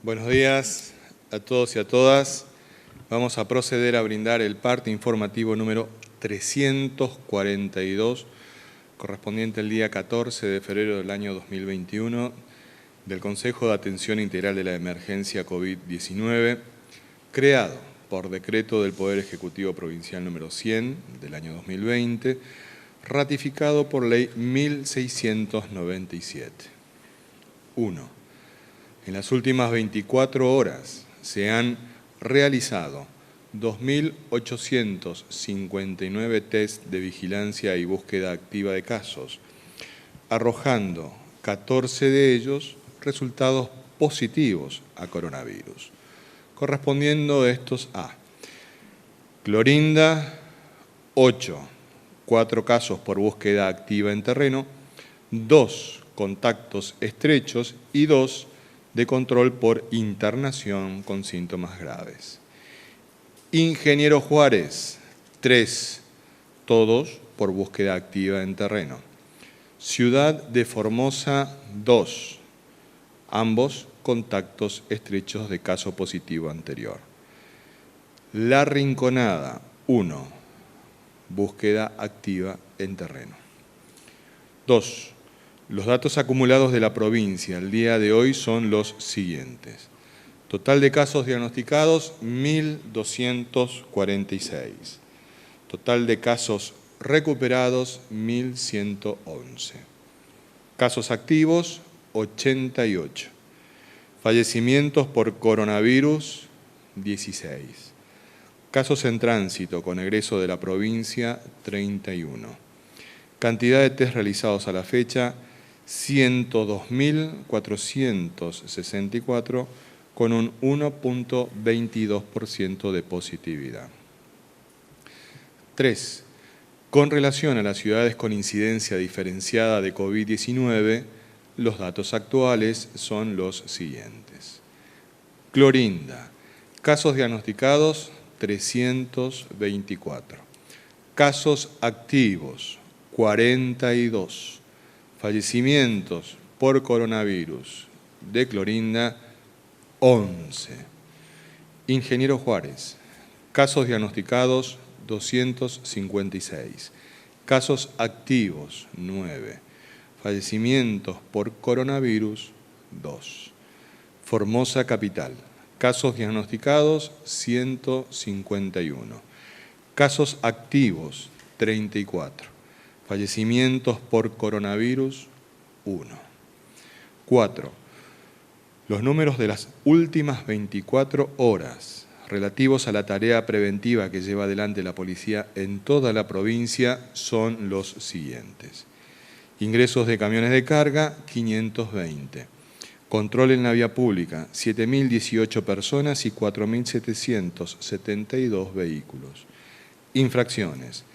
Buenos días a todos y a todas. Vamos a proceder a brindar el parte informativo número 342, correspondiente al día 14 de febrero del año 2021, del Consejo de Atención Integral de la Emergencia COVID-19, creado por decreto del Poder Ejecutivo Provincial número 100 del año 2020, ratificado por ley 1697. 1. En las últimas 24 horas se han realizado 2.859 test de vigilancia y búsqueda activa de casos, arrojando 14 de ellos resultados positivos a coronavirus, correspondiendo estos a Clorinda, 8, 4 casos por búsqueda activa en terreno, 2 contactos estrechos y 2 de control por internación con síntomas graves. Ingeniero Juárez, 3, todos por búsqueda activa en terreno. Ciudad de Formosa, 2, ambos contactos estrechos de caso positivo anterior. La Rinconada, 1, búsqueda activa en terreno. 2. Los datos acumulados de la provincia al día de hoy son los siguientes. Total de casos diagnosticados, 1.246. Total de casos recuperados, 1.111. Casos activos, 88. Fallecimientos por coronavirus, 16. Casos en tránsito con egreso de la provincia, 31. Cantidad de test realizados a la fecha, 102.464, con un 1.22% de positividad. 3. Con relación a las ciudades con incidencia diferenciada de COVID-19, los datos actuales son los siguientes. Clorinda, casos diagnosticados 324, casos activos 42, fallecimientos por coronavirus de Clorinda 11. Ingeniero Juárez, casos diagnosticados 256, casos activos 9, fallecimientos por coronavirus 2. Formosa Capital, casos diagnosticados 151, casos activos 34, fallecimientos por coronavirus 1. 4. Los números de las últimas 24 horas relativos a la tarea preventiva que lleva adelante la policía en toda la provincia son los siguientes. Ingresos de camiones de carga, 520. Control en la vía pública, 7.018 personas y 4.772 vehículos. Infracciones,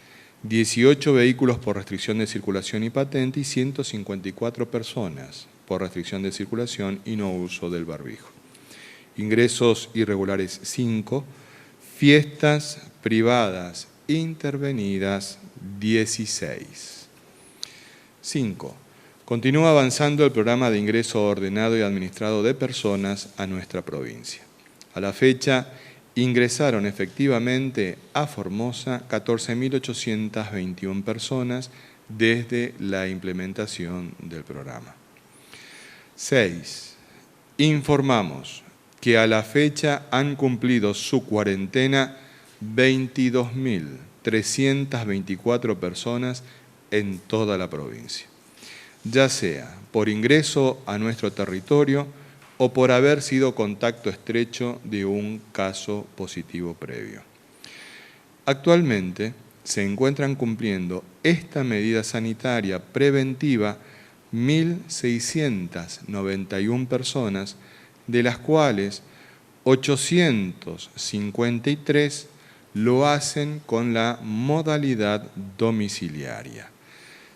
18 vehículos por restricción de circulación y patente y 154 personas por restricción de circulación y no uso del barbijo. Ingresos irregulares 5, fiestas privadas intervenidas 16. 5. Continúa avanzando el programa de ingreso ordenado y administrado de personas a nuestra provincia. A la fecha, ingresaron efectivamente a Formosa 14.821 personas desde la implementación del programa. 6. Informamos que a la fecha han cumplido su cuarentena 22.324 personas en toda la provincia, ya sea por ingreso a nuestro territorio o por haber sido contacto estrecho de un caso positivo previo. Actualmente se encuentran cumpliendo esta medida sanitaria preventiva 1.691 personas, de las cuales 853 lo hacen con la modalidad domiciliaria,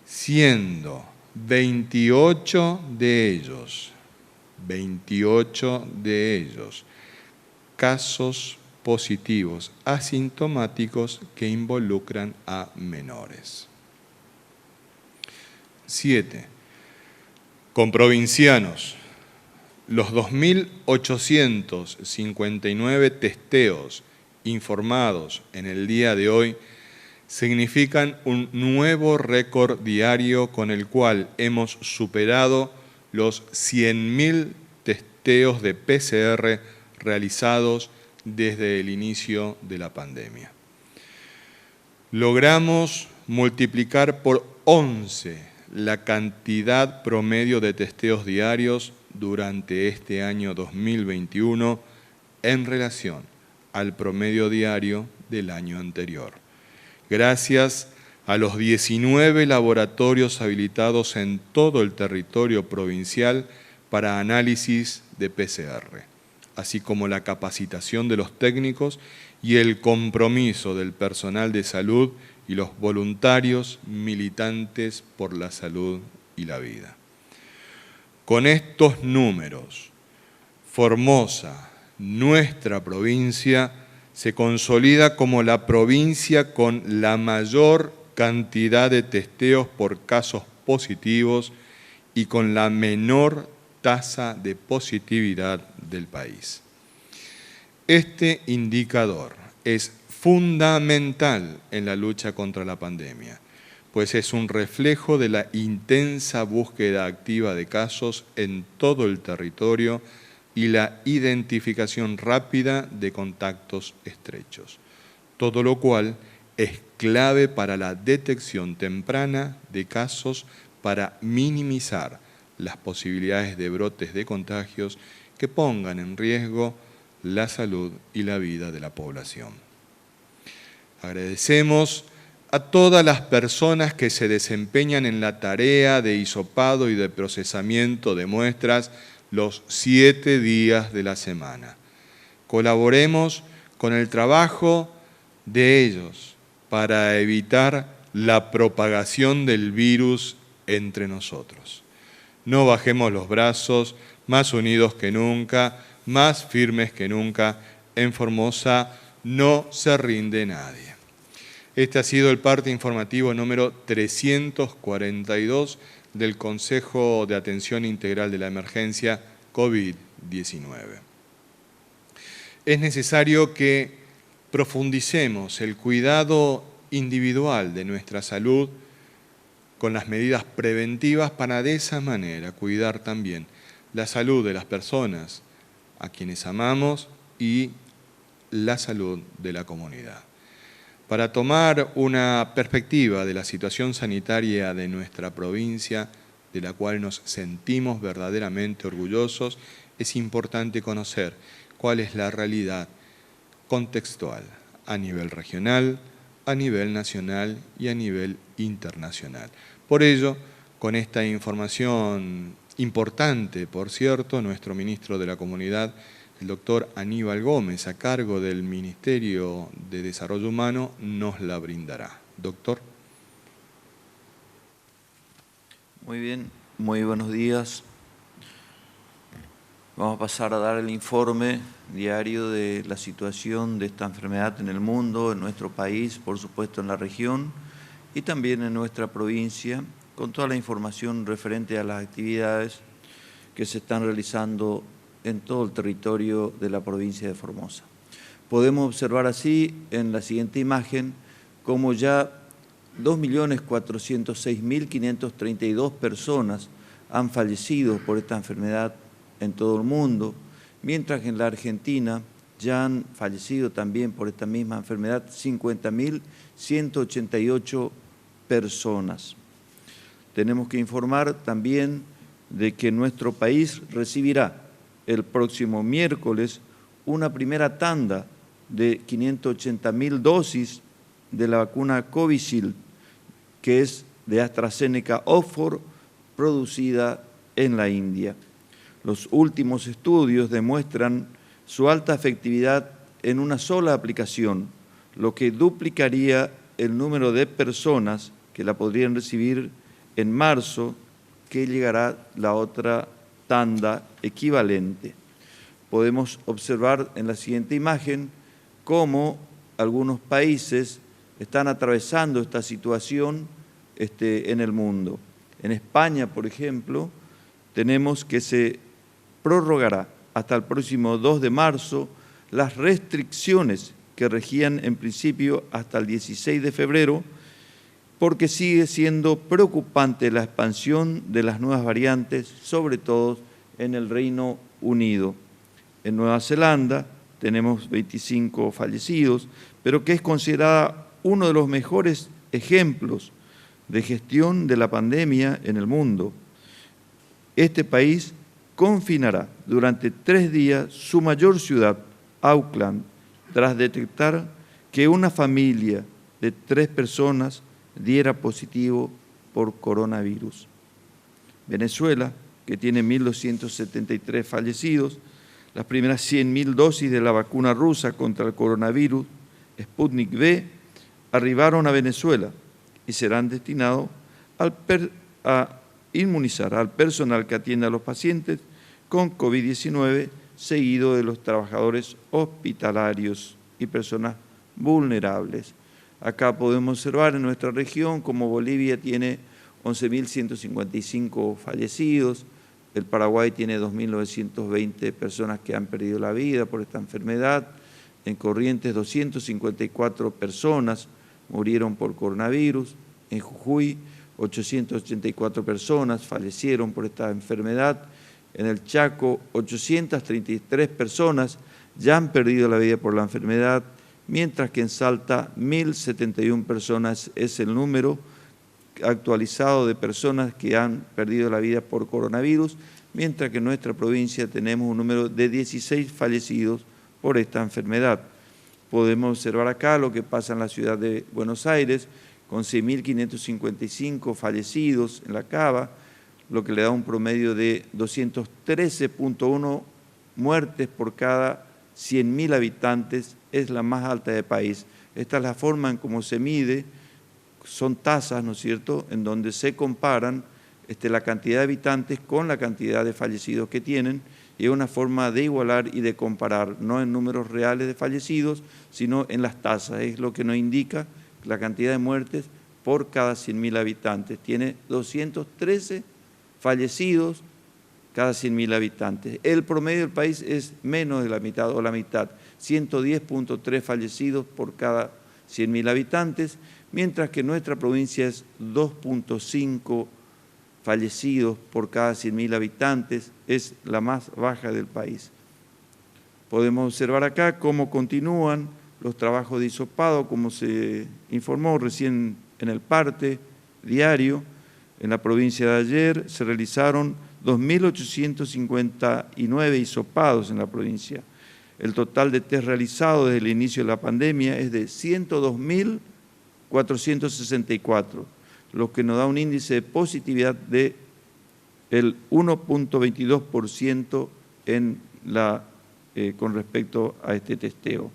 siendo 28 de ellos casos positivos asintomáticos que involucran a menores. 7. Con provincianos los 2.859 testeos informados en el día de hoy significan un nuevo récord diario con el cual hemos superado los 100.000 testeos de PCR realizados desde el inicio de la pandemia. Logramos multiplicar por 11 la cantidad promedio de testeos diarios durante este año 2021 en relación al promedio diario del año anterior, gracias a los 19 laboratorios habilitados en todo el territorio provincial para análisis de PCR, así como la capacitación de los técnicos y el compromiso del personal de salud y los voluntarios militantes por la salud y la vida. Con estos números, Formosa, nuestra provincia, se consolida como la provincia con la mayor cantidad de testeos por casos positivos y con la menor tasa de positividad del país. Este indicador es fundamental en la lucha contra la pandemia, pues es un reflejo de la intensa búsqueda activa de casos en todo el territorio y la identificación rápida de contactos estrechos, todo lo cual es clave para la detección temprana de casos para minimizar las posibilidades de brotes de contagios que pongan en riesgo la salud y la vida de la población. Agradecemos a todas las personas que se desempeñan en la tarea de hisopado y de procesamiento de muestras los 7 días de la semana. Colaboremos con el trabajo de ellos para evitar la propagación del virus entre nosotros. No bajemos los brazos, más unidos que nunca, más firmes que nunca. En Formosa no se rinde nadie. Este ha sido el parte informativo número 342 del Consejo de Atención Integral de la Emergencia COVID-19. Es necesario que profundicemos el cuidado individual de nuestra salud con las medidas preventivas para de esa manera cuidar también la salud de las personas a quienes amamos y la salud de la comunidad. Para tomar una perspectiva de la situación sanitaria de nuestra provincia, de la cual nos sentimos verdaderamente orgullosos, es importante conocer cuál es la realidad contextual a nivel regional, a nivel nacional y a nivel internacional. Por ello, con esta información importante, por cierto, nuestro ministro de la Comunidad, el doctor Aníbal Gómez, a cargo del Ministerio de Desarrollo Humano, nos la brindará. Doctor. Muy bien, muy buenos días. Vamos a pasar a dar el informe diario de la situación de esta enfermedad en el mundo, en nuestro país, por supuesto en la región y también en nuestra provincia, con toda la información referente a las actividades que se están realizando en todo el territorio de la provincia de Formosa. Podemos observar así en la siguiente imagen cómo ya 2.406.532 personas han fallecido por esta enfermedad en todo el mundo, mientras que en la Argentina ya han fallecido también por esta misma enfermedad 50.188 personas. Tenemos que informar también de que nuestro país recibirá el próximo miércoles una primera tanda de 580.000 dosis de la vacuna Covishield, que es de AstraZeneca Oxford, producida en la India. Los últimos estudios demuestran su alta efectividad en una sola aplicación, lo que duplicaría el número de personas que la podrían recibir en marzo, que llegará la otra tanda equivalente. Podemos observar en la siguiente imagen cómo algunos países están atravesando esta situación en el mundo. En España, por ejemplo, tenemos que se prorrogará hasta el próximo 2 de marzo las restricciones que regían en principio hasta el 16 de febrero, porque sigue siendo preocupante la expansión de las nuevas variantes, sobre todo en el Reino Unido. En Nueva Zelanda tenemos 25 fallecidos, pero que es considerada uno de los mejores ejemplos de gestión de la pandemia en el mundo. Este país confinará durante 3 días su mayor ciudad, Auckland, tras detectar que una familia de 3 personas diera positivo por coronavirus. Venezuela, que tiene 1.273 fallecidos, las primeras 100.000 dosis de la vacuna rusa contra el coronavirus, Sputnik V, arribaron a Venezuela y serán destinados a inmunizar al personal que atiende a los pacientes con COVID-19, seguido de los trabajadores hospitalarios y personas vulnerables. Acá podemos observar en nuestra región como Bolivia tiene 11.155 fallecidos, el Paraguay tiene 2.920 personas que han perdido la vida por esta enfermedad, en Corrientes 254 personas murieron por coronavirus, en Jujuy 884 personas fallecieron por esta enfermedad, en el Chaco 833 personas ya han perdido la vida por la enfermedad, mientras que en Salta 1.071 personas es el número actualizado de personas que han perdido la vida por coronavirus, mientras que en nuestra provincia tenemos un número de 16 fallecidos por esta enfermedad. Podemos observar acá lo que pasa en la ciudad de Buenos Aires, con 6.555 fallecidos en la Cava, lo que le da un promedio de 213.1 muertes por cada 100.000 habitantes, es la más alta del país. Esta es la forma en cómo se mide, son tasas, ¿no es cierto?, en donde se comparan la cantidad de habitantes con la cantidad de fallecidos que tienen, y es una forma de igualar y de comparar, no en números reales de fallecidos, sino en las tasas. Es lo que nos indica la cantidad de muertes por cada 100.000 habitantes. Tiene 213 fallecidos cada 100.000 habitantes. El promedio del país es menos de la mitad o la mitad, 110.3 fallecidos por cada 100.000 habitantes, mientras que nuestra provincia es 2.5 fallecidos por cada 100.000 habitantes, es la más baja del país. Podemos observar acá cómo continúan los trabajos de hisopado, como se informó recién en el parte diario. En la provincia de ayer se realizaron 2.859 hisopados en la provincia. El total de test realizados desde el inicio de la pandemia es de 102.464, lo que nos da un índice de positividad de el 1.22% con respecto a este testeo.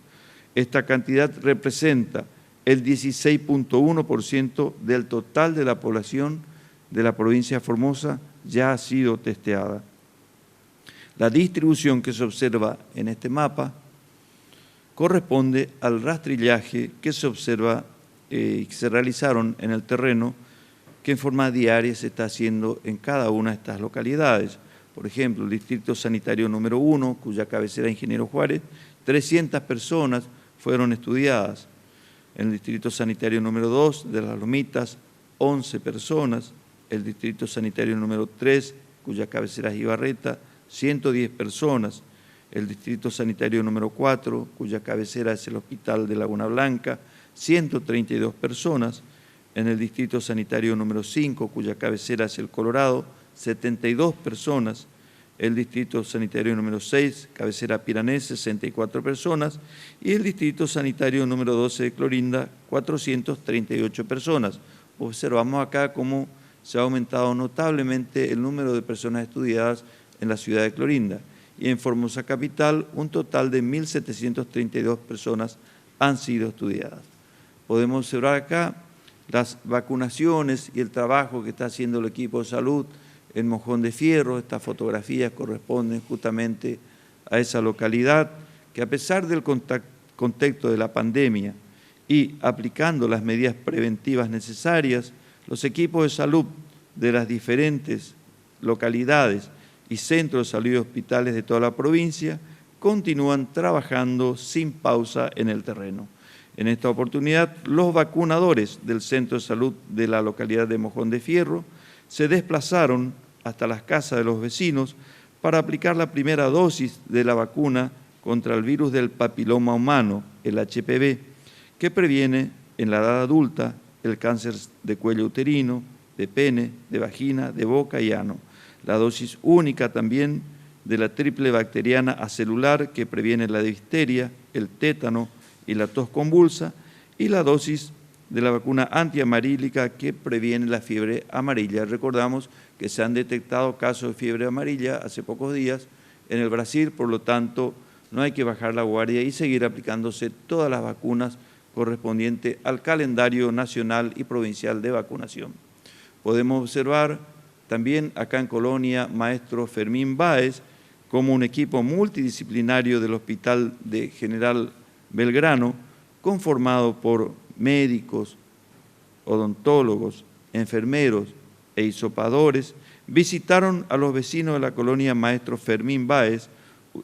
Esta cantidad representa el 16.1% del total de la población de la provincia de Formosa ya ha sido testeada. La distribución que se observa en este mapa corresponde al rastrillaje que se observa y que se realizaron en el terreno, que en forma diaria se está haciendo en cada una de estas localidades. Por ejemplo, el Distrito Sanitario número 1, cuya cabecera es Ingeniero Juárez, 300 personas fueron estudiadas. En el Distrito Sanitario número 2 de Las Lomitas, 11 personas. El Distrito Sanitario número 3, cuya cabecera es Ibarreta, 110 personas. El Distrito Sanitario número 4, cuya cabecera es el Hospital de Laguna Blanca, 132 personas. En el Distrito Sanitario número 5, cuya cabecera es el Colorado, 72 personas. El Distrito Sanitario número 6, cabecera Piranés, 64 personas. Y el Distrito Sanitario número 12 de Clorinda, 438 personas. Observamos acá cómo se ha aumentado notablemente el número de personas estudiadas en la ciudad de Clorinda. Y en Formosa Capital, un total de 1.732 personas han sido estudiadas. Podemos observar acá las vacunaciones y el trabajo que está haciendo el equipo de salud en Mojón de Fierro. Estas fotografías corresponden justamente a esa localidad que, a pesar del contexto de la pandemia y aplicando las medidas preventivas necesarias, los equipos de salud de las diferentes localidades y centros de salud y hospitales de toda la provincia continúan trabajando sin pausa en el terreno. En esta oportunidad, los vacunadores del Centro de Salud de la localidad de Mojón de Fierro se desplazaron hasta las casas de los vecinos para aplicar la primera dosis de la vacuna contra el virus del papiloma humano, el HPV, que previene en la edad adulta el cáncer de cuello uterino, de pene, de vagina, de boca y ano. La dosis única también de la triple bacteriana acelular que previene la difteria, el tétano y la tos convulsa, y la dosis de la vacuna antiamarílica que previene la fiebre amarilla. Recordamos que se han detectado casos de fiebre amarilla hace pocos días en el Brasil, por lo tanto no hay que bajar la guardia y seguir aplicándose todas las vacunas correspondientes al calendario nacional y provincial de vacunación. Podemos observar también acá en Colonia Maestro Fermín Báez como un equipo multidisciplinario del Hospital de General Belgrano, conformado por médicos, odontólogos, enfermeros e hisopadores, visitaron a los vecinos de la colonia Maestro Fermín Báez,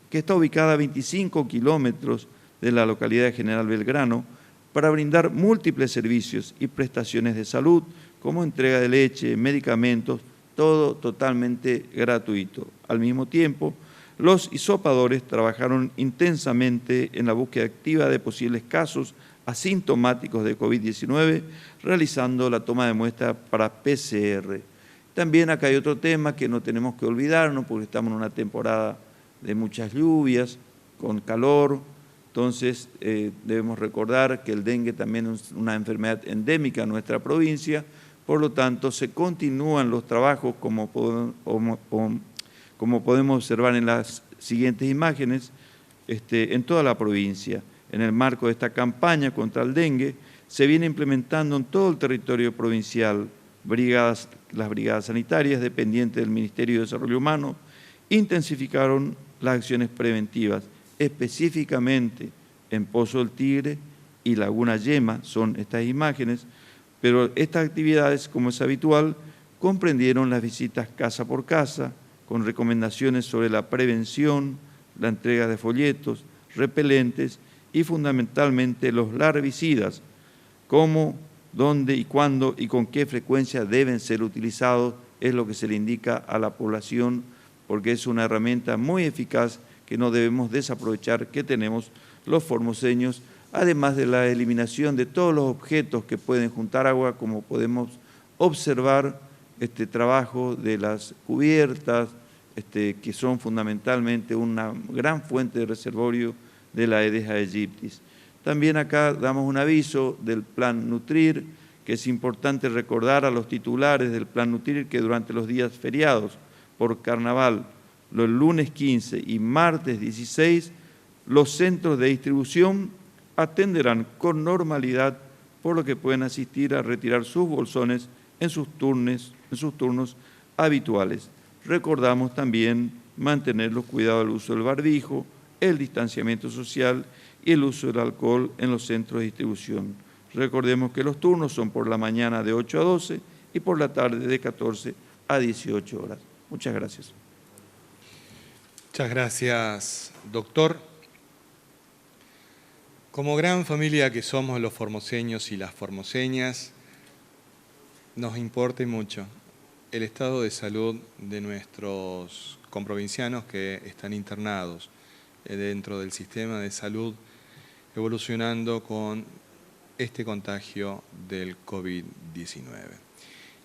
que está ubicada a 25 kilómetros de la localidad de General Belgrano, para brindar múltiples servicios y prestaciones de salud, como entrega de leche, medicamentos, todo totalmente gratuito. Al mismo tiempo, los hisopadores trabajaron intensamente en la búsqueda activa de posibles casos asintomáticos de COVID-19, realizando la toma de muestra para PCR. También acá hay otro tema que no tenemos que olvidarnos, porque estamos en una temporada de muchas lluvias, con calor. Entonces, debemos recordar que el dengue también es una enfermedad endémica en nuestra provincia, por lo tanto, se continúan los trabajos, como podemos observar en las siguientes imágenes, en toda la provincia. En el marco de esta campaña contra el dengue, se viene implementando en todo el territorio provincial las brigadas sanitarias dependientes del Ministerio de Desarrollo Humano, intensificaron las acciones preventivas, específicamente en Pozo del Tigre y Laguna Yema, son estas imágenes, pero estas actividades, como es habitual, comprendieron las visitas casa por casa, con recomendaciones sobre la prevención, la entrega de folletos, repelentes y fundamentalmente los larvicidas, cómo, dónde y cuándo y con qué frecuencia deben ser utilizados, es lo que se le indica a la población, porque es una herramienta muy eficaz que no debemos desaprovechar, que tenemos los formoseños, además de la eliminación de todos los objetos que pueden juntar agua, como podemos observar este trabajo de las cubiertas, que son fundamentalmente una gran fuente de reservorio de la Aedes aegyptis. También acá damos un aviso del Plan Nutrir, que es importante recordar a los titulares del Plan Nutrir que durante los días feriados por carnaval, los lunes 15 y martes 16, los centros de distribución atenderán con normalidad, por lo que pueden asistir a retirar sus bolsones en sus turnos habituales. Recordamos también mantener los cuidados del uso del barbijo, el distanciamiento social y el uso del alcohol en los centros de distribución. Recordemos que los turnos son por la mañana de 8 a 12 y por la tarde de 14 a 18 horas. Muchas gracias. Muchas gracias, doctor. Como gran familia que somos los formoseños y las formoseñas, nos importa mucho el estado de salud de nuestros comprovincianos que están internados dentro del sistema de salud, evolucionando con este contagio del COVID-19.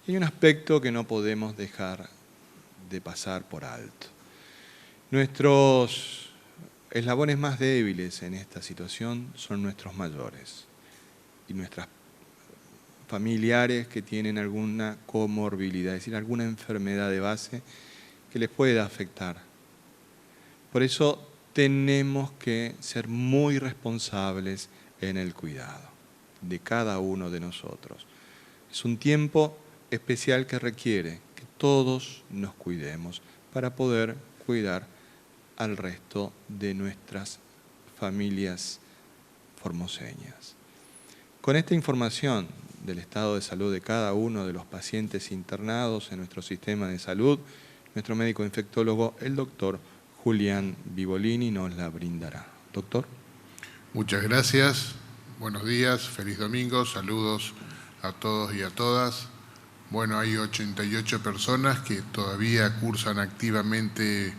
Y hay un aspecto que no podemos dejar de pasar por alto. Nuestros eslabones más débiles en esta situación son nuestros mayores y nuestras familiares que tienen alguna comorbilidad, es decir, alguna enfermedad de base que les pueda afectar. Por eso tenemos que ser muy responsables en el cuidado de cada uno de nosotros. Es un tiempo especial que requiere que todos nos cuidemos para poder cuidar al resto de nuestras familias formoseñas. Con esta información del estado de salud de cada uno de los pacientes internados en nuestro sistema de salud, nuestro médico infectólogo, el doctor Julián Vivolini, nos la brindará. Doctor. Muchas gracias, buenos días, feliz domingo, saludos a todos y a todas. Bueno, hay 88 personas que todavía cursan activamente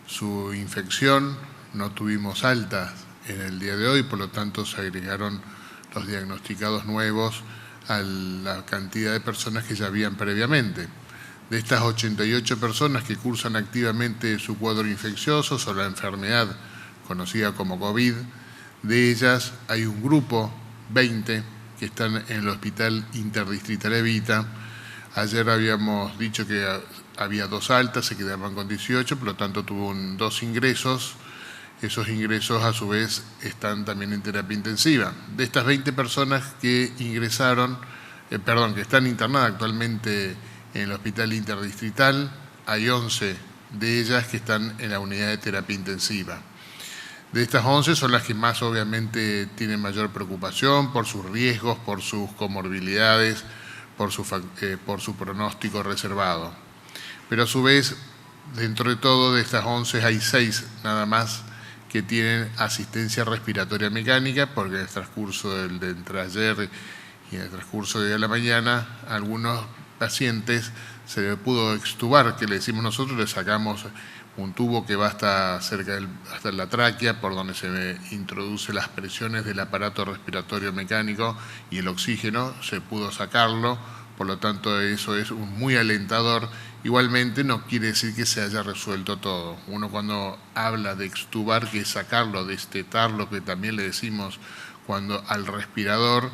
su infección, no tuvimos altas en el día de hoy, por lo tanto se agregaron los diagnosticados nuevos a la cantidad de personas que ya habían previamente. De estas 88 personas que cursan activamente su cuadro infeccioso o la enfermedad conocida como COVID, de ellas hay un grupo, 20, que están en el Hospital Interdistrital Evita. Ayer habíamos dicho que había 2 altas, se quedaban con 18, por lo tanto tuvo 2 ingresos. Esos ingresos a su vez están también en terapia intensiva. De estas 20 personas que ingresaron, que están internadas actualmente en el Hospital Interdistrital, hay 11 de ellas que están en la unidad de terapia intensiva. De estas 11 son las que más obviamente tienen mayor preocupación por sus riesgos, por sus comorbilidades, por su pronóstico reservado. Pero a su vez, dentro de todo, de estas 11 hay 6 nada más que tienen asistencia respiratoria mecánica, porque en el transcurso de entre ayer y en el transcurso de la mañana, algunos pacientes se le pudo extubar, que le decimos nosotros, le sacamos un tubo que va hasta la tráquea, por donde se introduce las presiones del aparato respiratorio mecánico y el oxígeno, se pudo sacarlo, por lo tanto eso es muy alentador. Igualmente no quiere decir que se haya resuelto todo. Uno cuando habla de extubar, que es sacarlo, destetarlo, que también le decimos cuando al respirador,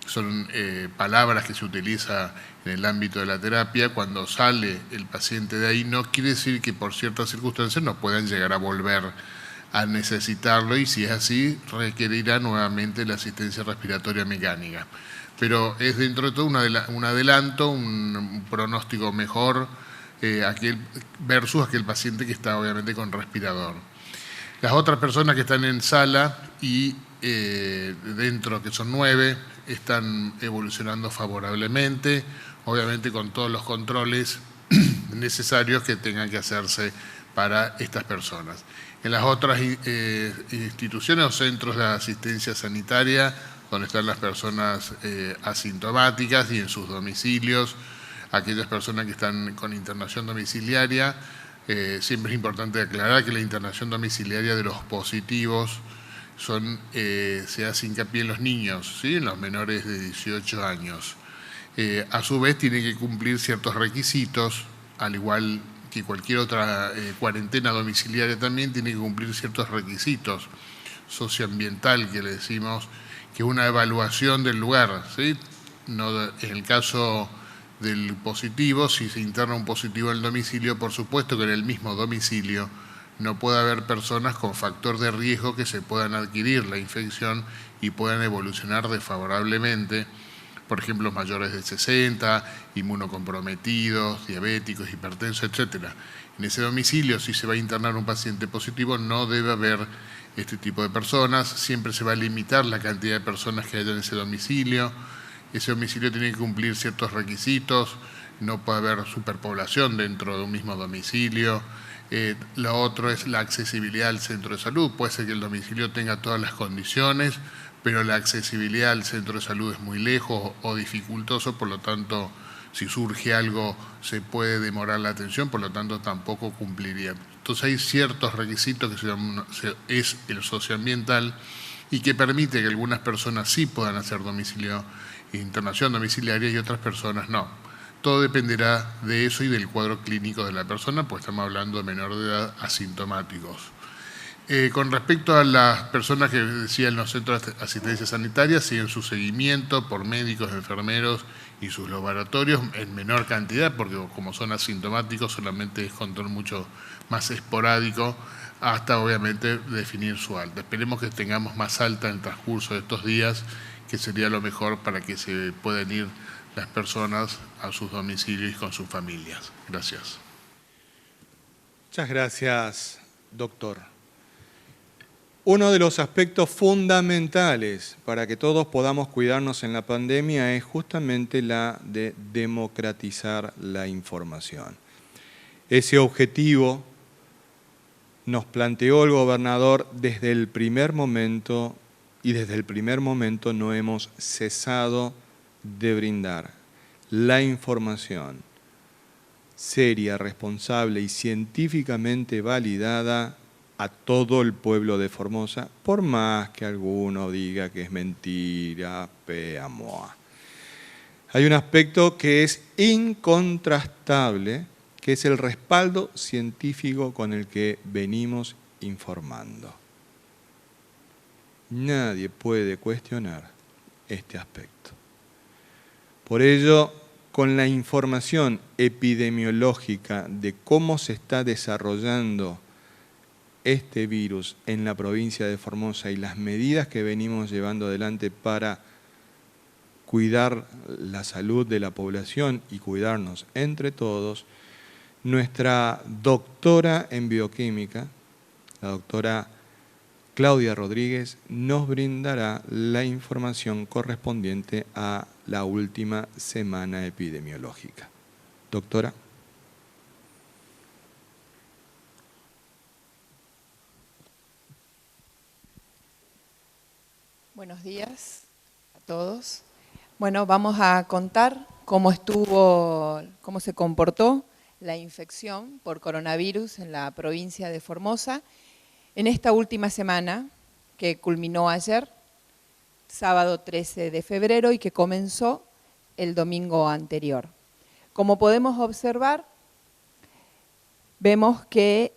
son palabras que se utiliza en el ámbito de la terapia. Cuando sale el paciente de ahí, no quiere decir que por ciertas circunstancias no puedan llegar a volver a necesitarlo, y si es así, requerirá nuevamente la asistencia respiratoria mecánica. Pero es dentro de todo un adelanto, un pronóstico mejor versus aquel paciente que está obviamente con respirador. Las otras personas que están en sala y dentro, que son 9, están evolucionando favorablemente, obviamente con todos los controles necesarios que tengan que hacerse para estas personas. En las otras instituciones o centros de asistencia sanitaria, donde están las personas asintomáticas y en sus domicilios, aquellas personas que están con internación domiciliaria, siempre es importante aclarar que la internación domiciliaria de los positivos se hace hincapié en los niños, ¿sí? En los menores de 18 años. A su vez tienen que cumplir ciertos requisitos, al igual que cualquier otra cuarentena domiciliaria también tiene que cumplir ciertos requisitos socioambiental, que le decimos que es una evaluación del lugar, ¿sí? No, en el caso del positivo, si se interna un positivo en el domicilio, por supuesto que en el mismo domicilio no puede haber personas con factor de riesgo que se puedan adquirir la infección y puedan evolucionar desfavorablemente, por ejemplo, mayores de 60, inmunocomprometidos, diabéticos, hipertensos, etc. En ese domicilio, si se va a internar un paciente positivo, no debe haber este tipo de personas, siempre se va a limitar la cantidad de personas que haya en ese domicilio. Ese domicilio tiene que cumplir ciertos requisitos, no puede haber superpoblación dentro de un mismo domicilio. Lo otro es la accesibilidad al centro de salud. Puede ser que el domicilio tenga todas las condiciones, pero la accesibilidad al centro de salud es muy lejos o dificultoso, por lo tanto, si surge algo se puede demorar la atención, por lo tanto tampoco cumpliría. Entonces hay ciertos requisitos que es el socioambiental y que permite que algunas personas sí puedan hacer internación domiciliaria y otras personas no. Todo dependerá de eso y del cuadro clínico de la persona, pues estamos hablando de menor de edad asintomáticos. Con respecto a las personas que decía en los centros de asistencia sanitaria, siguen su seguimiento por médicos, enfermeros y sus laboratorios en menor cantidad, porque como son asintomáticos solamente es control mucho más esporádico, hasta obviamente definir su alta. Esperemos que tengamos más alta en el transcurso de estos días, que sería lo mejor para que se puedan ir las personas a sus domicilios y con sus familias. Gracias. Muchas gracias, doctor. Uno de los aspectos fundamentales para que todos podamos cuidarnos en la pandemia es justamente la de democratizar la información. Ese objetivo nos planteó el gobernador desde el primer momento, y desde el primer momento no hemos cesado de brindar la información seria, responsable y científicamente validada a todo el pueblo de Formosa, por más que alguno diga que es mentira, peamoa. Hay un aspecto que es incontrastable, que es el respaldo científico con el que venimos informando. Nadie puede cuestionar este aspecto. Por ello, con la información epidemiológica de cómo se está desarrollando este virus en la provincia de Formosa y las medidas que venimos llevando adelante para cuidar la salud de la población y cuidarnos entre todos, nuestra doctora en bioquímica, la doctora Claudia Rodríguez, nos brindará la información correspondiente a la última semana epidemiológica. Doctora. Buenos días a todos. Bueno, vamos a contar cómo se comportó la infección por coronavirus en la provincia de Formosa en esta última semana que culminó ayer, sábado 13 de febrero, y que comenzó el domingo anterior. Como podemos observar, vemos que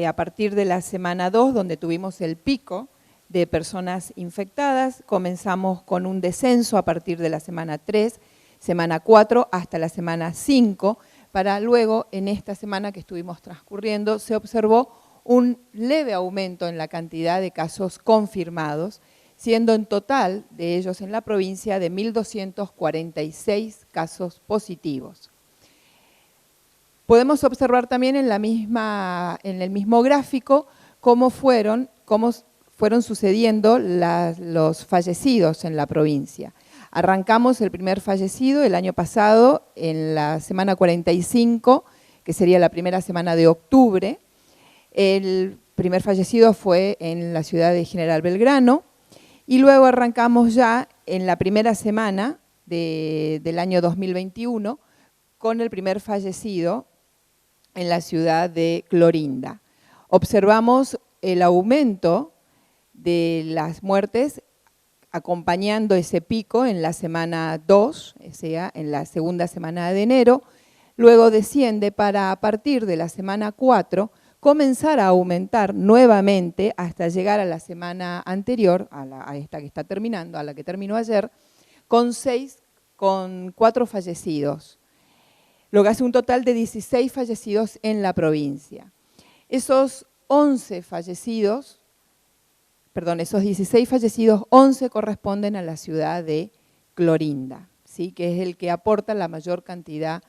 a partir de la semana 2, donde tuvimos el pico de personas infectadas, comenzamos con un descenso a partir de la semana 3, semana 4 hasta la semana 5, para luego en esta semana que estuvimos transcurriendo se observó un leve aumento en la cantidad de casos confirmados, siendo en total de ellos en la provincia de 1.246 casos positivos. Podemos observar también en el mismo gráfico cómo fueron sucediendo los fallecidos en la provincia. Arrancamos el primer fallecido el año pasado en la semana 45, que sería la primera semana de octubre. El primer fallecido fue en la ciudad de General Belgrano y luego arrancamos ya en la primera semana del año 2021 con el primer fallecido en la ciudad de Clorinda. Observamos el aumento de las muertes acompañando ese pico en la semana 2, o sea, en la segunda semana de enero, luego desciende para a partir de la semana 4 comenzar a aumentar nuevamente hasta llegar a la semana anterior, a esta que está terminando, a la que terminó ayer, con 4 fallecidos, lo que hace un total de 16 fallecidos en la provincia. Esos 16 fallecidos, 11 corresponden a la ciudad de Clorinda, ¿sí? Que es el que aporta la mayor cantidad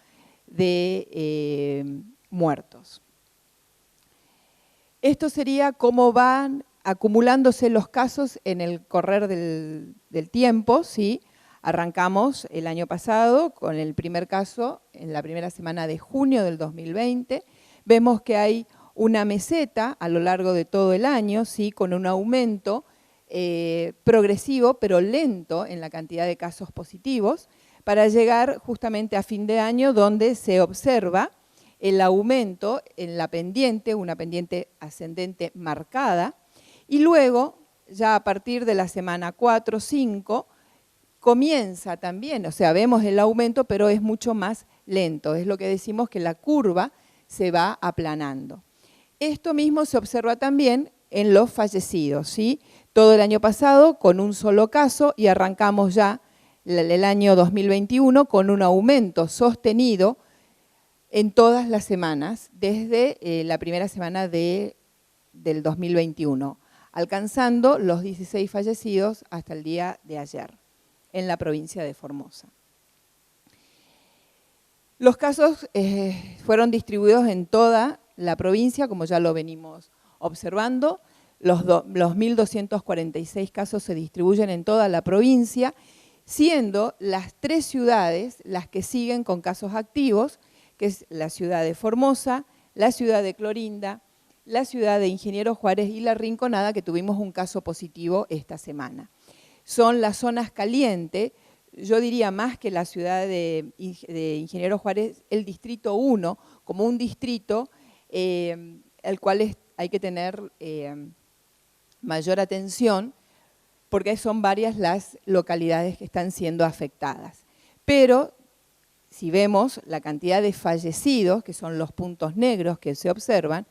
de muertos. Esto sería cómo van acumulándose los casos en el correr del tiempo, ¿sí? Arrancamos el año pasado con el primer caso en la primera semana de junio del 2020. Vemos que hay una meseta a lo largo de todo el año, ¿sí? Con un aumento progresivo pero lento en la cantidad de casos positivos, para llegar justamente a fin de año donde se observa el aumento en la pendiente, una pendiente ascendente marcada, y luego ya a partir de la semana 4, 5, comienza también, o sea, vemos el aumento pero es mucho más lento, es lo que decimos que la curva se va aplanando. Esto mismo se observa también en los fallecidos, ¿sí? Todo el año pasado con un solo caso y arrancamos ya el año 2021 con un aumento sostenido en todas las semanas, desde la primera semana del 2021, alcanzando los 16 fallecidos hasta el día de ayer en la provincia de Formosa. Los casos fueron distribuidos en toda la provincia, como ya lo venimos observando. Los 1.246 casos se distribuyen en toda la provincia, siendo las 3 ciudades las que siguen con casos activos, que es la ciudad de Formosa, la ciudad de Clorinda, la ciudad de Ingeniero Juárez y La Rinconada, que tuvimos un caso positivo esta semana. Son las zonas calientes, yo diría más que la ciudad de Ingeniero Juárez, el distrito 1, como un distrito al cual hay que tener mayor atención, porque son varias las localidades que están siendo afectadas. Pero si vemos la cantidad de fallecidos, que son los puntos negros que se observan,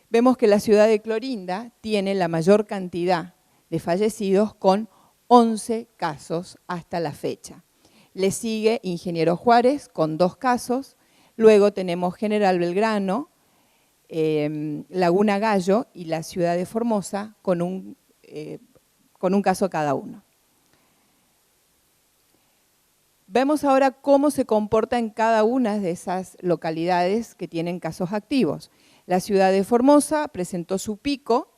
vemos que la ciudad de Clorinda tiene la mayor cantidad de fallecidos con 11 casos hasta la fecha. Le sigue Ingeniero Juárez con 2 casos, luego tenemos General Belgrano, Laguna Gallo y la ciudad de Formosa con un caso cada uno. Vemos ahora cómo se comporta en cada una de esas localidades que tienen casos activos. La ciudad de Formosa presentó su pico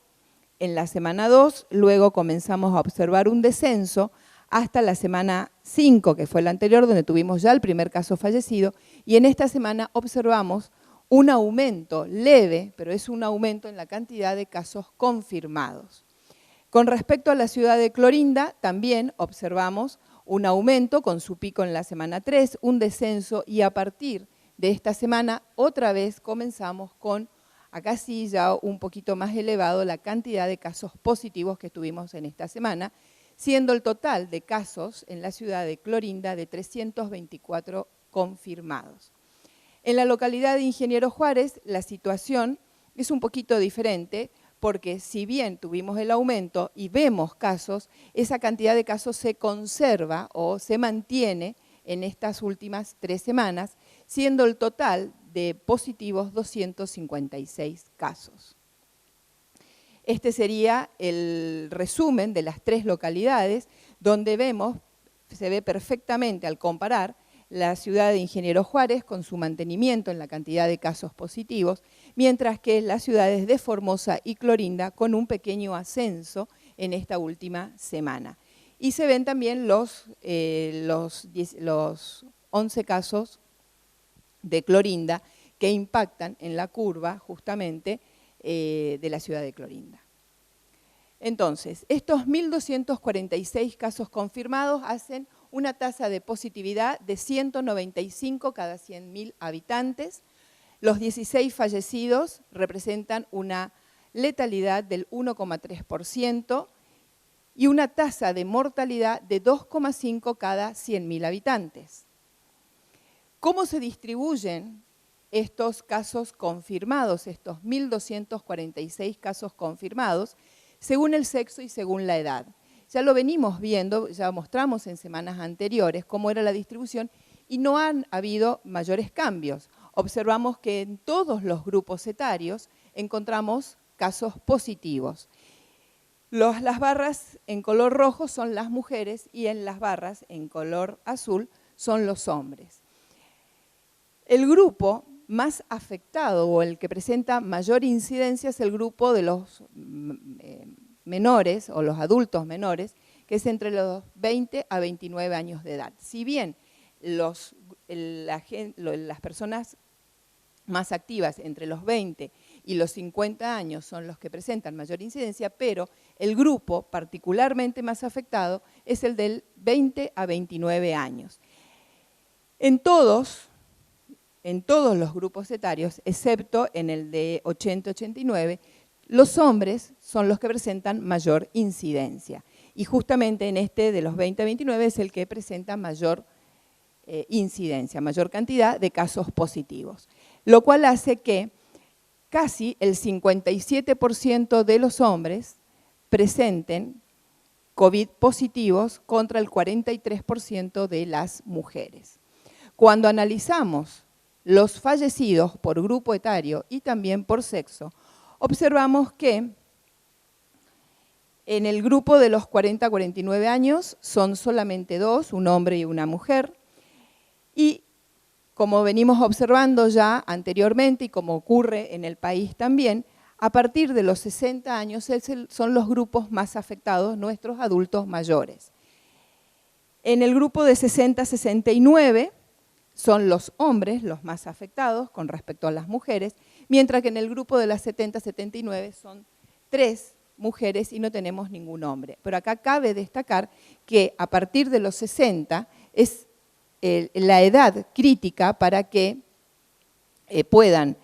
en la semana 2, luego comenzamos a observar un descenso hasta la semana 5, que fue la anterior, donde tuvimos ya el primer caso fallecido, y en esta semana observamos un aumento leve, pero es un aumento en la cantidad de casos confirmados. Con respecto a la ciudad de Clorinda, también observamos un aumento con su pico en la semana 3, un descenso, y a partir de esta semana otra vez comenzamos con, acá sí ya un poquito más elevado, la cantidad de casos positivos que tuvimos en esta semana, siendo el total de casos en la ciudad de Clorinda de 324 confirmados. En la localidad de Ingeniero Juárez la situación es un poquito diferente, porque si bien tuvimos el aumento y vemos casos, esa cantidad de casos se conserva o se mantiene en estas últimas 3 semanas, siendo el total de positivos 256 casos. Este sería el resumen de las 3 localidades, donde vemos, se ve perfectamente al comparar, la ciudad de Ingeniero Juárez con su mantenimiento en la cantidad de casos positivos, mientras que las ciudades de Formosa y Clorinda con un pequeño ascenso en esta última semana. Y se ven también los 11 casos de Clorinda que impactan en la curva justamente de la ciudad de Clorinda. Entonces, estos 1.246 casos confirmados hacen una tasa de positividad de 195 cada 100.000 habitantes. Los 16 fallecidos representan una letalidad del 1,3% y una tasa de mortalidad de 2,5 cada 100.000 habitantes. ¿Cómo se distribuyen estos casos confirmados, estos 1.246 casos confirmados, según el sexo y según la edad? Ya lo venimos viendo, ya mostramos en semanas anteriores cómo era la distribución y no han habido mayores cambios. Observamos que en todos los grupos etarios encontramos casos positivos. Las barras en color rojo son las mujeres y en las barras en color azul son los hombres. El grupo más afectado o el que presenta mayor incidencia es el grupo de los menores o los adultos menores, que es entre los 20 a 29 años de edad. Si bien las personas más activas entre los 20 y los 50 años son los que presentan mayor incidencia, pero el grupo particularmente más afectado es el del 20 a 29 años. En todos los grupos etarios, excepto en el de 80-89, los hombres son los que presentan mayor incidencia. Y justamente en este de los 20 a 29 es el que presenta mayor incidencia, mayor cantidad de casos positivos. Lo cual hace que casi el 57% de los hombres presenten COVID positivos contra el 43% de las mujeres. Cuando analizamos los fallecidos por grupo etario y también por sexo, observamos que en el grupo de los 40 a 49 años son solamente 2, un hombre y una mujer, y como venimos observando ya anteriormente y como ocurre en el país también, a partir de los 60 años son los grupos más afectados, nuestros adultos mayores. En el grupo de 60 a 69 son los hombres los más afectados con respecto a las mujeres, mientras que en el grupo de las 70-79 son 3 mujeres y no tenemos ningún hombre. Pero acá cabe destacar que a partir de los 60 es la edad crítica para que puedan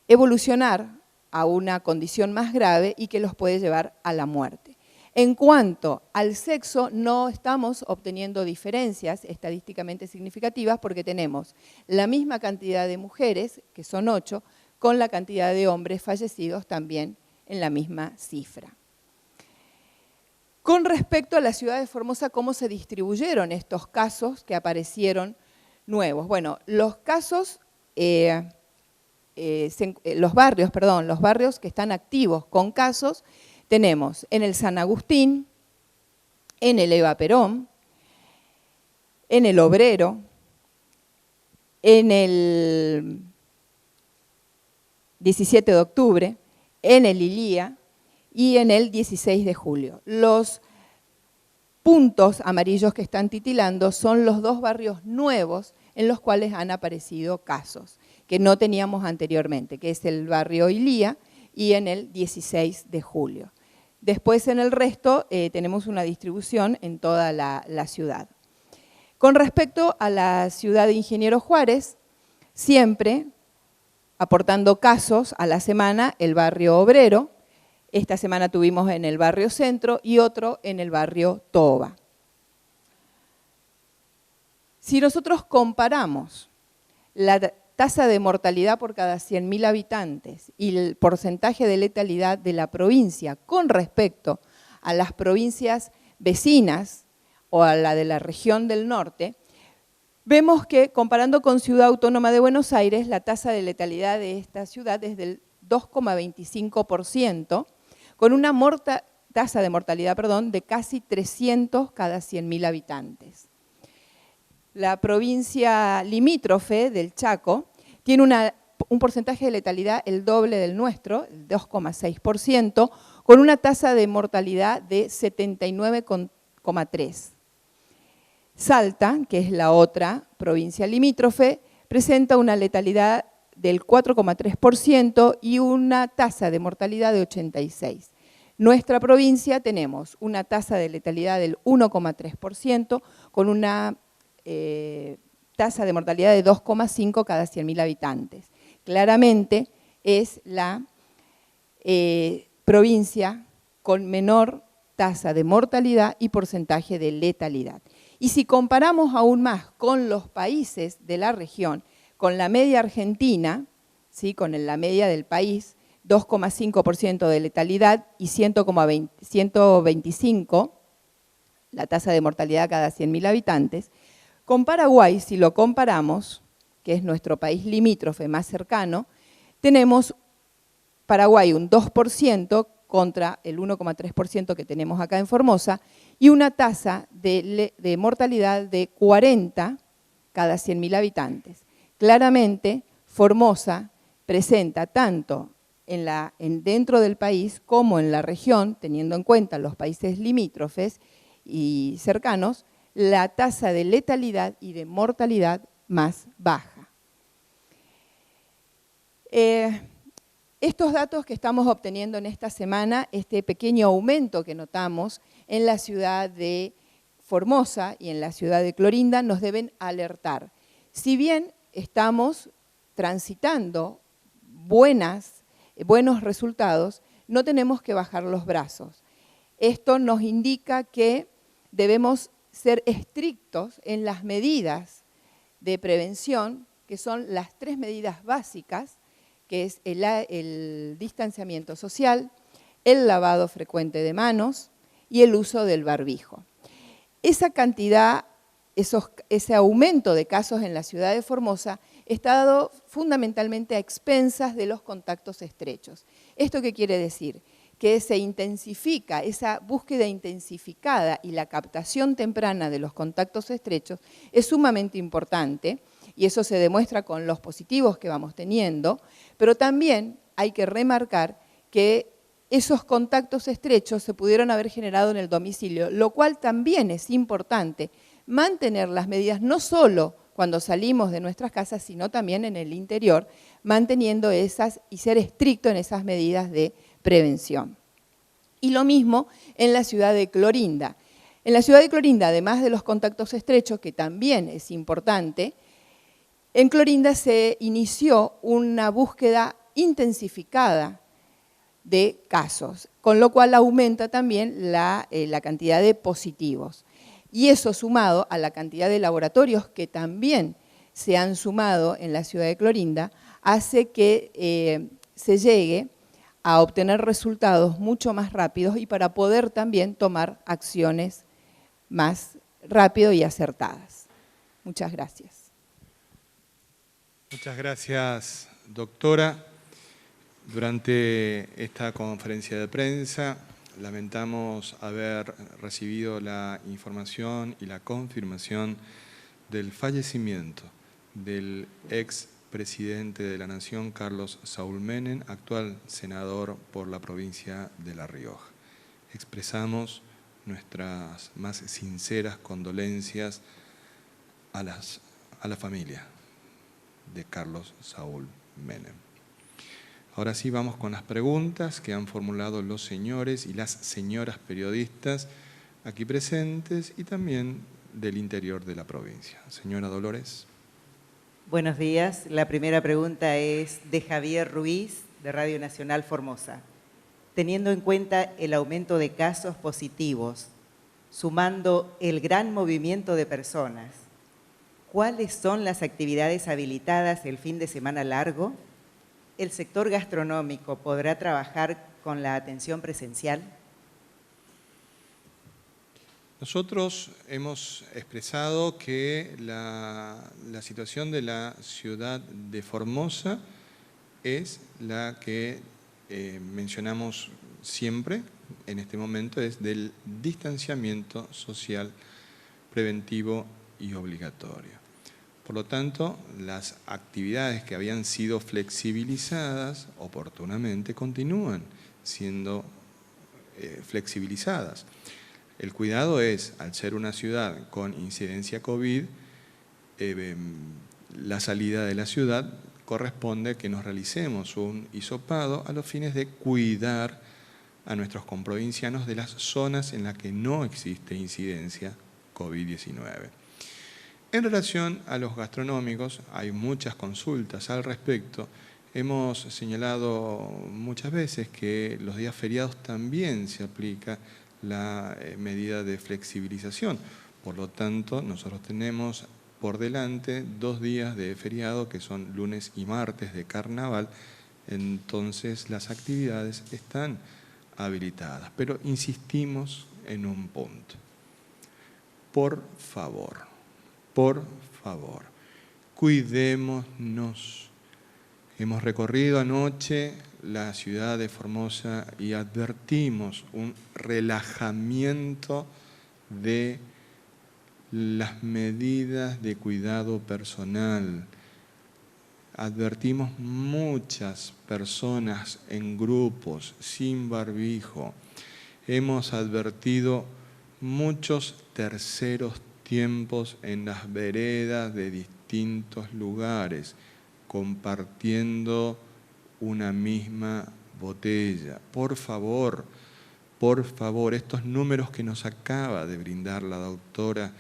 evolucionar a una condición más grave y que los puede llevar a la muerte. En cuanto al sexo, no estamos obteniendo diferencias estadísticamente significativas porque tenemos la misma cantidad de mujeres, que son 8, con la cantidad de hombres fallecidos también en la misma cifra. Con respecto a la ciudad de Formosa, ¿cómo se distribuyeron estos casos que aparecieron nuevos? Bueno, los casos, los barrios que están activos con casos, tenemos en el San Agustín, en el Eva Perón, en el Obrero, en el 17 de octubre, en el Ilía y en el 16 de julio. Los puntos amarillos que están titilando son los 2 barrios nuevos en los cuales han aparecido casos que no teníamos anteriormente, que es el barrio Ilía y en el 16 de julio. Después en el resto tenemos una distribución en toda la ciudad. Con respecto a la ciudad de Ingeniero Juárez, siempre aportando casos a la semana el barrio Obrero. Esta semana tuvimos en el barrio Centro y otro en el barrio Toba. Si nosotros comparamos la tasa de mortalidad por cada 100.000 habitantes y el porcentaje de letalidad de la provincia con respecto a las provincias vecinas o a la de la región del norte, vemos que comparando con Ciudad Autónoma de Buenos Aires, la tasa de letalidad de esta ciudad es del 2,25%, con una tasa de mortalidad de casi 300 cada 100.000 habitantes. La provincia limítrofe del Chaco tiene un porcentaje de letalidad el doble del nuestro, el 2,6%, con una tasa de mortalidad de 79,3%. Salta, que es la otra provincia limítrofe, presenta una letalidad del 4,3% y una tasa de mortalidad de 86%. Nuestra provincia tenemos una tasa de letalidad del 1,3% con una tasa de mortalidad de 2,5 cada 100.000 habitantes. Claramente es la provincia con menor tasa de mortalidad y porcentaje de letalidad. Y si comparamos aún más con los países de la región, con la media argentina, ¿sí? Con la media del país, 2,5% de letalidad y 125 la tasa de mortalidad cada 100.000 habitantes, con Paraguay, si lo comparamos, que es nuestro país limítrofe más cercano, tenemos Paraguay un 2% contra el 1,3% que tenemos acá en Formosa y una tasa de mortalidad de 40 cada 100.000 habitantes. Claramente, Formosa presenta tanto dentro del país como en la región, teniendo en cuenta los países limítrofes y cercanos, la tasa de letalidad y de mortalidad más baja. Estos datos que estamos obteniendo en esta semana, este pequeño aumento que notamos en la ciudad de Formosa y en la ciudad de Clorinda, nos deben alertar. Si bien estamos transitando buenos resultados, no tenemos que bajar los brazos. Esto nos indica que debemos ser estrictos en las medidas de prevención, que son las 3 medidas básicas, que es el distanciamiento social, el lavado frecuente de manos y el uso del barbijo. Esa cantidad, ese aumento de casos en la ciudad de Formosa está dado fundamentalmente a expensas de los contactos estrechos. ¿Esto qué quiere decir? Que se intensifica, esa búsqueda intensificada y la captación temprana de los contactos estrechos es sumamente importante y eso se demuestra con los positivos que vamos teniendo, pero también hay que remarcar que esos contactos estrechos se pudieron haber generado en el domicilio, lo cual también es importante mantener las medidas no solo cuando salimos de nuestras casas, sino también en el interior, manteniendo esas y ser estricto en esas medidas de prevención. Y lo mismo en la ciudad de Clorinda. En la ciudad de Clorinda, además de los contactos estrechos, que también es importante, en Clorinda se inició una búsqueda intensificada de casos, con lo cual aumenta también la cantidad de positivos. Y eso sumado a la cantidad de laboratorios que también se han sumado en la ciudad de Clorinda, hace que se llegue a obtener resultados mucho más rápidos y para poder también tomar acciones más rápido y acertadas. Muchas gracias. Muchas gracias, doctora. Durante esta conferencia de prensa lamentamos haber recibido la información y la confirmación del fallecimiento del expresidente de la Nación, Carlos Saúl Menem, actual senador por la provincia de La Rioja. Expresamos nuestras más sinceras condolencias a la familia de Carlos Saúl Menem. Ahora sí vamos con las preguntas que han formulado los señores y las señoras periodistas aquí presentes y también del interior de la provincia. Señora Dolores. Buenos días. La primera pregunta es de Javier Ruiz, de Radio Nacional Formosa. Teniendo en cuenta el aumento de casos positivos, sumando el gran movimiento de personas, ¿cuáles son las actividades habilitadas el fin de semana largo? ¿El sector gastronómico podrá trabajar con la atención presencial? Nosotros hemos expresado que la situación de la ciudad de Formosa es la que mencionamos siempre en este momento, es del distanciamiento social preventivo y obligatorio. Por lo tanto, las actividades que habían sido flexibilizadas oportunamente continúan siendo flexibilizadas. El cuidado es, al ser una ciudad con incidencia COVID, la salida de la ciudad corresponde que nos realicemos un hisopado a los fines de cuidar a nuestros comprovincianos de las zonas en las que no existe incidencia COVID-19. En relación a los gastronómicos, hay muchas consultas al respecto. Hemos señalado muchas veces que los días feriados también se aplica la medida de flexibilización. Por lo tanto, nosotros tenemos por delante 2 días de feriado, que son lunes y martes de carnaval. Entonces, las actividades están habilitadas. Pero insistimos en un punto. Por favor, cuidémonos. Hemos recorrido anoche la ciudad de Formosa y advertimos un relajamiento de las medidas de cuidado personal. Advertimos muchas personas en grupos sin barbijo. Hemos advertido muchos terceros tiempos en las veredas de distintos lugares, compartiendo una misma botella. Por favor, estos números que nos acaba de brindar la doctora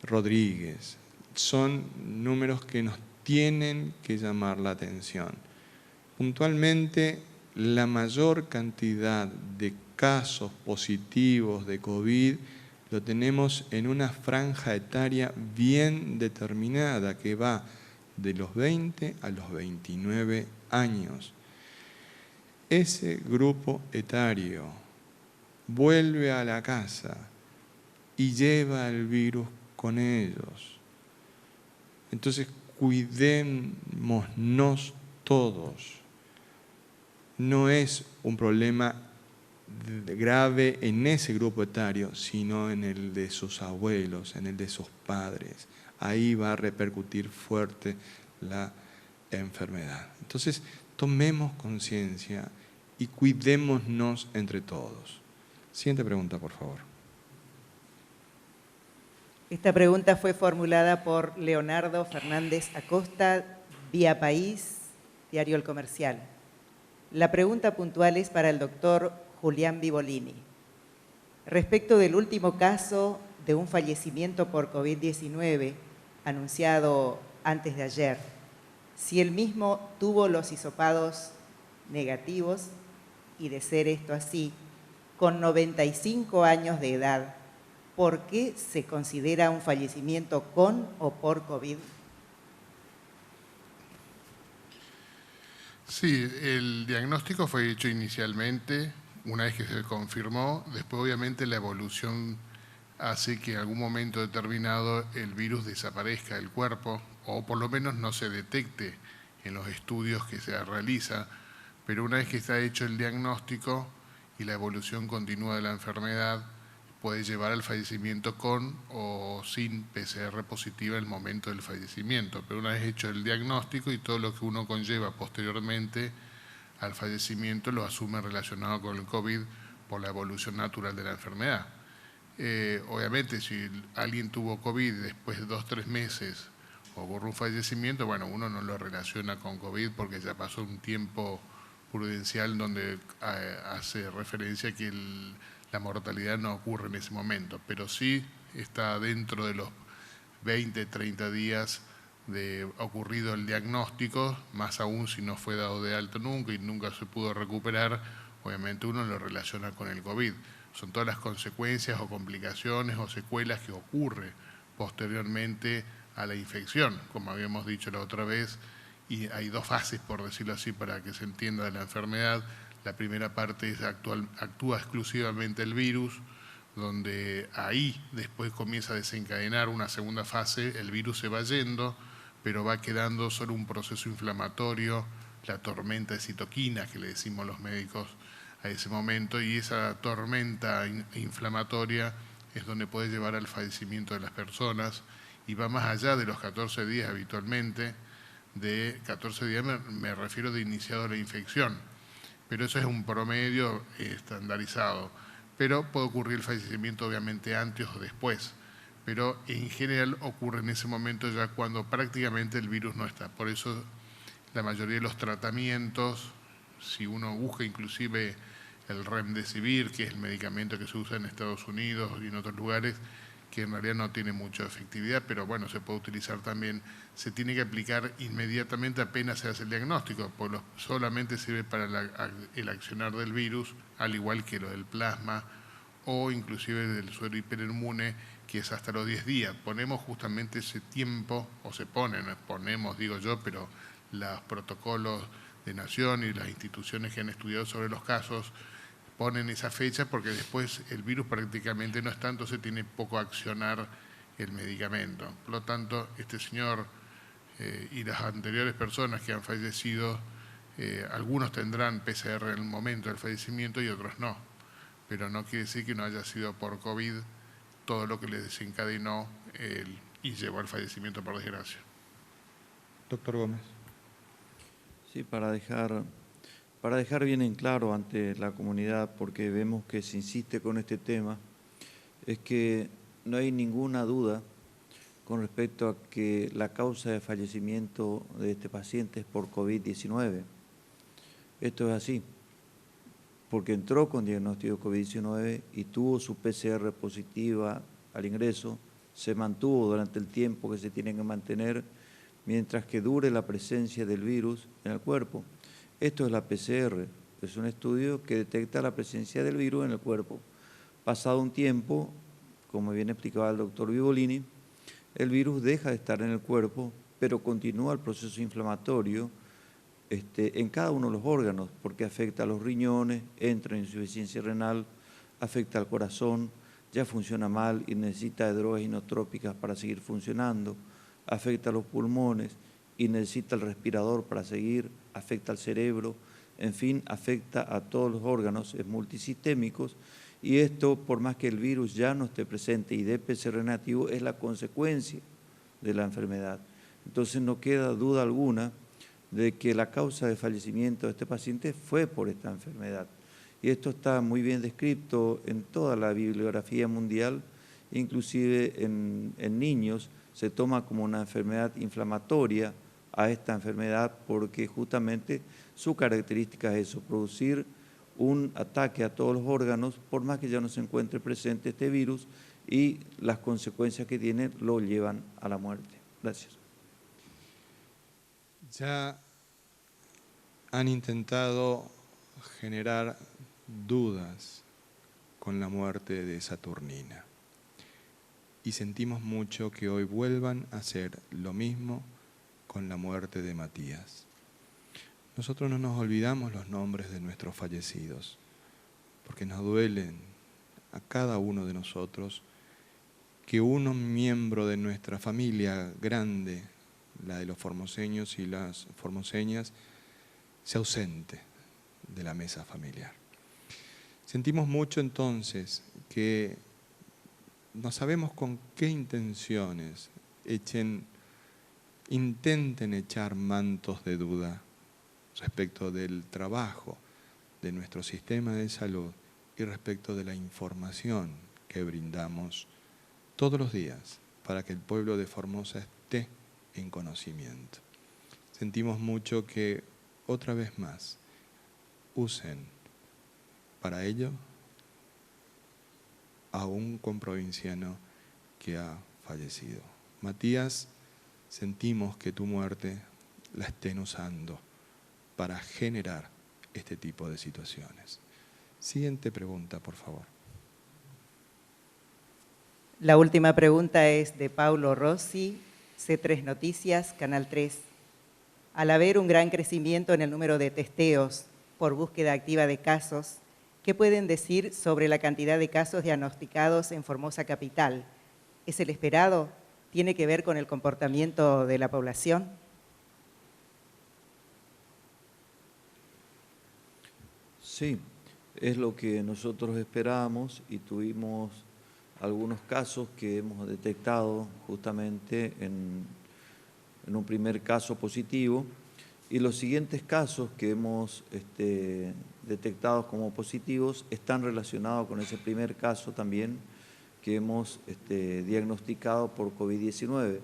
Rodríguez son números que nos tienen que llamar la atención. Puntualmente, la mayor cantidad de casos positivos de COVID lo tenemos en una franja etaria bien determinada que va de los 20 a los 29 años. Ese grupo etario vuelve a la casa y lleva el virus con ellos. Entonces, cuidémonos todos. No es un problema grave en ese grupo etario, sino en el de sus abuelos, en el de sus padres. Ahí va a repercutir fuerte la enfermedad. Entonces, tomemos conciencia y cuidémonos entre todos. Siguiente pregunta, por favor. Esta pregunta fue formulada por Leonardo Fernández Acosta, Vía País, Diario El Comercial. La pregunta puntual es para el doctor Julián Vivolini. Respecto del último caso de un fallecimiento por COVID-19 anunciado antes de ayer, si el mismo tuvo los hisopados negativos, y de ser esto así, con 95 años de edad, ¿por qué se considera un fallecimiento con o por COVID? Sí, el diagnóstico fue hecho inicialmente, una vez que se confirmó, después obviamente la evolución hace que en algún momento determinado el virus desaparezca del cuerpo o por lo menos no se detecte en los estudios que se realiza, pero una vez que está hecho el diagnóstico y la evolución continua de la enfermedad, puede llevar al fallecimiento con o sin PCR positiva en el momento del fallecimiento. Pero una vez hecho el diagnóstico y todo lo que uno conlleva posteriormente al fallecimiento lo asume relacionado con el COVID por la evolución natural de la enfermedad. Obviamente, si alguien tuvo COVID después de 2 o 3 meses ocurre un fallecimiento, bueno, uno no lo relaciona con COVID porque ya pasó un tiempo prudencial donde hace referencia a que la mortalidad no ocurre en ese momento, pero sí está dentro de los 20, 30 días de ocurrido el diagnóstico, más aún si no fue dado de alta nunca y nunca se pudo recuperar, obviamente uno lo relaciona con el COVID. Son todas las consecuencias o complicaciones o secuelas que ocurre posteriormente a la infección, como habíamos dicho la otra vez, y hay 2 fases, por decirlo así, para que se entienda de la enfermedad. La primera parte es actúa exclusivamente el virus, donde ahí después comienza a desencadenar una segunda fase, el virus se va yendo, pero va quedando solo un proceso inflamatorio, la tormenta de citoquinas que le decimos los médicos a ese momento, y esa tormenta inflamatoria es donde puede llevar al fallecimiento de las personas y va más allá de los 14 días habitualmente. De 14 días me refiero de iniciado la infección, pero eso es un promedio estandarizado. Pero puede ocurrir el fallecimiento obviamente antes o después, pero en general ocurre en ese momento ya cuando prácticamente el virus no está. Por eso la mayoría de los tratamientos, si uno busca inclusive el Remdesivir, que es el medicamento que se usa en Estados Unidos y en otros lugares, que en realidad no tiene mucha efectividad, pero bueno, se puede utilizar también, se tiene que aplicar inmediatamente apenas se hace el diagnóstico, porque solamente sirve para el accionar del virus, al igual que lo del plasma o inclusive del suero hiperinmune, que es hasta los 10 días. Ponemos justamente ese tiempo, o se pone, no ponemos, digo yo, pero los protocolos de Nación y las instituciones que han estudiado sobre los casos ponen esa fecha porque después el virus prácticamente no está, entonces tiene poco accionar el medicamento. Por lo tanto, este señor y las anteriores personas que han fallecido, algunos tendrán PCR en el momento del fallecimiento y otros no, pero no quiere decir que no haya sido por COVID todo lo que le desencadenó y llevó al fallecimiento, por desgracia. Doctor Gómez. Sí, para dejar bien en claro ante la comunidad, porque vemos que se insiste con este tema, es que no hay ninguna duda con respecto a que la causa de fallecimiento de este paciente es por COVID-19. Esto es así, porque entró con diagnóstico de COVID-19 y tuvo su PCR positiva al ingreso, se mantuvo durante el tiempo que se tiene que mantener mientras que dure la presencia del virus en el cuerpo. Esto es la PCR, es un estudio que detecta la presencia del virus en el cuerpo. Pasado un tiempo, como bien explicaba el doctor Vivolini, el virus deja de estar en el cuerpo, pero continúa el proceso inflamatorio en cada uno de los órganos, porque afecta a los riñones, entra en insuficiencia renal, afecta al corazón, ya funciona mal y necesita de drogas inotrópicas para seguir funcionando, afecta a los pulmones y necesita el respirador para seguir, afecta al cerebro, en fin, afecta a todos los órganos, es multisistémico, y esto, por más que el virus ya no esté presente y dé PCR negativo, es la consecuencia de la enfermedad. Entonces no queda duda alguna de que la causa de fallecimiento de este paciente fue por esta enfermedad. Y esto está muy bien descrito en toda la bibliografía mundial inclusive en niños se toma como una enfermedad inflamatoria a esta enfermedad porque justamente su característica es eso, producir un ataque a todos los órganos, por más que ya no se encuentre presente este virus, y las consecuencias que tiene lo llevan a la muerte. Gracias. Ya han intentado generar dudas con la muerte de Saturnina y sentimos mucho que hoy vuelvan a hacer lo mismo con la muerte de Matías. Nosotros no nos olvidamos los nombres de nuestros fallecidos, porque nos duelen a cada uno de nosotros que uno miembro de nuestra familia grande, la de los formoseños y las formoseñas, se ausente de la mesa familiar. Sentimos mucho entonces que no sabemos con qué intenciones intenten echar mantos de duda respecto del trabajo de nuestro sistema de salud y respecto de la información que brindamos todos los días para que el pueblo de Formosa esté en conocimiento. Sentimos mucho que otra vez más usen para ello a un comprovinciano que ha fallecido. Matías, sentimos que tu muerte la estén usando para generar este tipo de situaciones. Siguiente pregunta, por favor. La última pregunta es de Paulo Rossi, C3 Noticias, Canal 3. Al haber un gran crecimiento en el número de testeos por búsqueda activa de casos, ¿qué pueden decir sobre la cantidad de casos diagnosticados en Formosa Capital? ¿Es el esperado? ¿Tiene que ver con el comportamiento de la población? Sí, es lo que nosotros esperábamos y tuvimos algunos casos que hemos detectado justamente en un primer caso positivo, y los siguientes casos que hemos detectado como positivos están relacionados con ese primer caso también que hemos diagnosticado por COVID-19.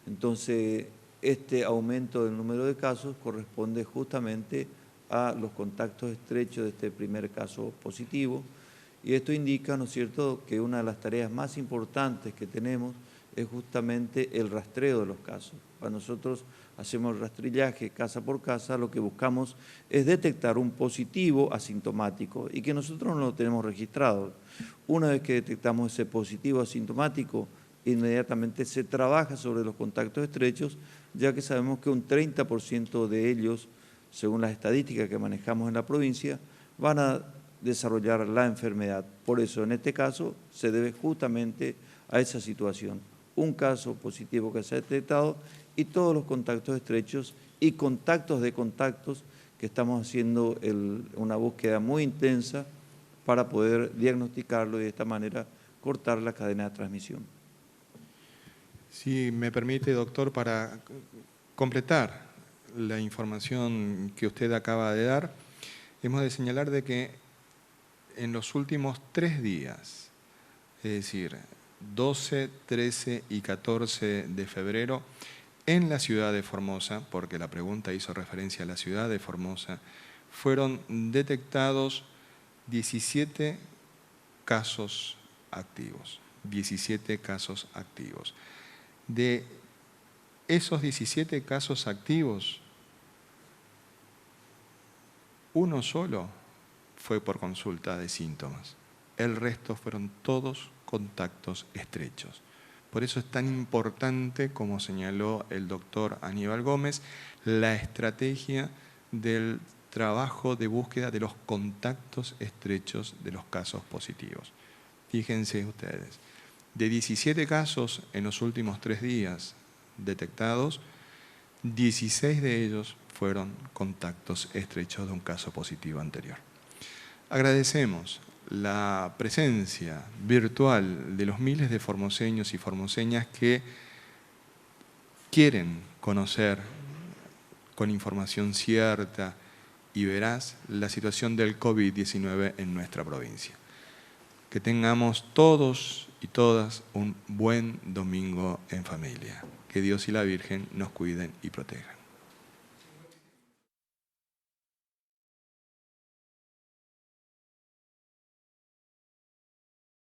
Entonces, este aumento del número de casos corresponde justamente a los contactos estrechos de este primer caso positivo, y esto indica, ¿no es cierto?, que una de las tareas más importantes que tenemos es justamente el rastreo de los casos. Para nosotros hacemos el rastrillaje casa por casa, lo que buscamos es detectar un positivo asintomático y que nosotros no lo tenemos registrado. Una vez que detectamos ese positivo asintomático, inmediatamente se trabaja sobre los contactos estrechos, ya que sabemos que un 30% de ellos, según las estadísticas que manejamos en la provincia, van a desarrollar la enfermedad. Por eso, en este caso, se debe justamente a esa situación. Un caso positivo que se ha detectado y todos los contactos estrechos y contactos de contactos que estamos haciendo una búsqueda muy intensa para poder diagnosticarlo y de esta manera cortar la cadena de transmisión. Si me permite, doctor, para completar la información que usted acaba de dar, hemos de señalar de que en los últimos 3 días, es decir, 12, 13 y 14 de febrero, en la ciudad de Formosa, porque la pregunta hizo referencia a la ciudad de Formosa, fueron detectados 17 casos activos. 17 casos activos. De esos 17 casos activos, uno solo fue por consulta de síntomas. El resto fueron todos contactos estrechos. Por eso es tan importante, como señaló el doctor Aníbal Gómez, la estrategia del trabajo de búsqueda de los contactos estrechos de los casos positivos. Fíjense ustedes, de 17 casos en los últimos 3 días detectados, 16 de ellos fueron contactos estrechos de un caso positivo anterior. Agradecemos la presencia virtual de los miles de formoseños y formoseñas que quieren conocer con información cierta y veraz la situación del COVID-19 en nuestra provincia. Que tengamos todos y todas un buen domingo en familia. Que Dios y la Virgen nos cuiden y protejan.